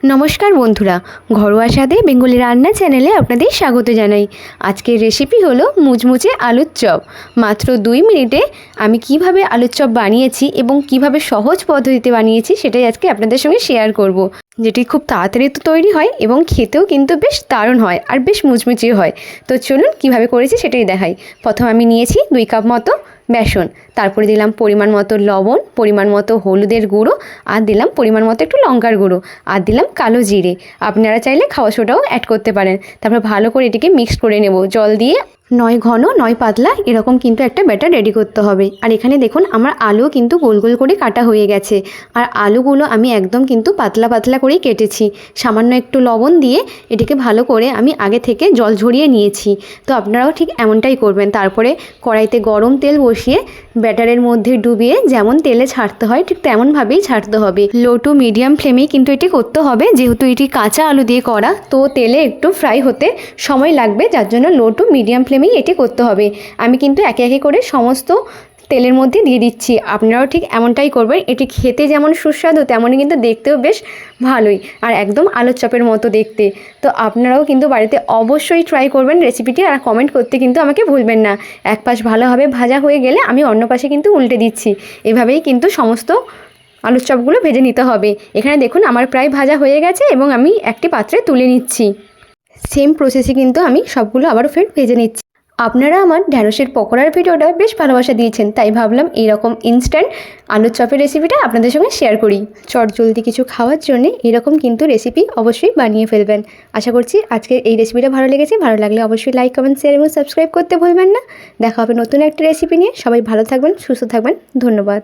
নমস্কার বন্ধুরা, ঘরোয়া স্বাদে বেঙ্গলি রান্না চ্যানেলে আপনাদের স্বাগত জানাই। আজকের রেসিপি হলো মুচমুচে আলুর চপ। মাত্র 2 মিনিটে আমি কিভাবে আলুর চপ বানিয়েছি এবং কিভাবে সহজ পদ্ধতিতে বানিয়েছি সেটাই আজকে আপনাদের সঙ্গে শেয়ার করব, যেটি খুব তাড়াতাড়ি তো তৈরি হয় এবং খেতেও কিন্তু বেশ দারুণ হয় আর বেশ মুচমুচে হয়। তো চলুন কিভাবে করেছি সেটাই দেখাই। প্রথম আমি নিয়েছি 2 কাপ মতো বেসন, তারপরে দিলাম পরিমাণ মতো লবণ, পরিমাণ মতো হলুদের গুঁড়ো, আর দিলাম পরিমাণ মতো একটু লঙ্কার গুঁড়ো, আর দিলাম কালো জিরে। আপনারা চাইলে খাওয়া সোডাও অ্যাড করতে পারেন। তারপর ভালো করে এটিকে মিক্স করে নেব জল দিয়ে। নয় ঘন নয় পাতলা এরকম কিন্তু একটা ব্যাটার রেডি করতে হবে। আর এখানে দেখুন আমার আলু কিন্তু গোল গোল করে কাটা হয়ে গেছে। আর আলুগুলো আমি একদম কিন্তু পাতলা পাতলা করেই কেটেছি। সামান্য একটু লবণ দিয়ে এটিকে ভালো করে আমি আগে থেকে জল ঝরিয়ে নিয়েছি। তো আপনারাও ঠিক এমনটাই করবেন। তারপরে কড়াইতে গরম তেল বসিয়ে ব্যাটারের মধ্যে ডুবিয়ে যেমন তেলে ছাড়তে হয় ঠিক তেমনভাবেই ছাড়তে হবে। লো টু মিডিয়াম ফ্লেমেই কিন্তু এটি করতে হবে, যেহেতু এটি কাঁচা আলু দিয়ে করা, তো তেলে একটু ফ্রাই হতে সময় লাগবে, যার জন্য লো টু মিডিয়াম ফ্লেমেই এটি করতে হবে। আমি কিন্তু একে একে করে সমস্ত তেলের মধ্যে দিয়ে দিচ্ছি। আপনারাও ঠিক এমনটাই করবেন। এটি খেতে যেমন সুস্বাদু তেমনই কিন্তু দেখতেও বেশ ভালোই, আর একদম আলুর চপের মতো দেখতে। তো আপনারাও কিন্তু বাড়িতে অবশ্যই ট্রাই করবেন রেসিপিটি, আর কমেন্ট করতে কিন্তু আমাকে ভুলবেন না। এক পাশ ভালোভাবে ভাজা হয়ে গেলে আমি অন্য পাশে কিন্তু উল্টে দিচ্ছি। এভাবেই কিন্তু সমস্ত আলুর চপগুলো ভেজে নিতে হবে। এখানে দেখুন আমার প্রায় ভাজা হয়ে গেছে এবং আমি একটি পাত্রে তুলে নিচ্ছি। সেম প্রসেসে কিন্তু আমি সবগুলো আবার ফের ভেজে নিচ্ছি। আপনারা আমার ঢ্যাঁড়সের পকোড়ার ভিডিওটা বেশ ভালোবাসা দিয়েছেন, তাই ভাবলাম এইরকম ইনস্ট্যান্ট আলুর চপের রেসিপিটা আপনাদের সঙ্গে শেয়ার করি। চটজলদি কিছু খাওয়ার জন্য এরকম কিন্তু রেসিপি অবশ্যই বানিয়ে ফেলবেন। আশা করছি আজকের এই রেসিপিটা ভালো লেগেছে। ভালো লাগলে অবশ্যই লাইক, কমেন্ট, শেয়ার এবং সাবস্ক্রাইব করতে ভুলবেন না। দেখা হবে নতুন একটা রেসিপি নিয়ে। সবাই ভালো থাকবেন, সুস্থ থাকবেন। ধন্যবাদ।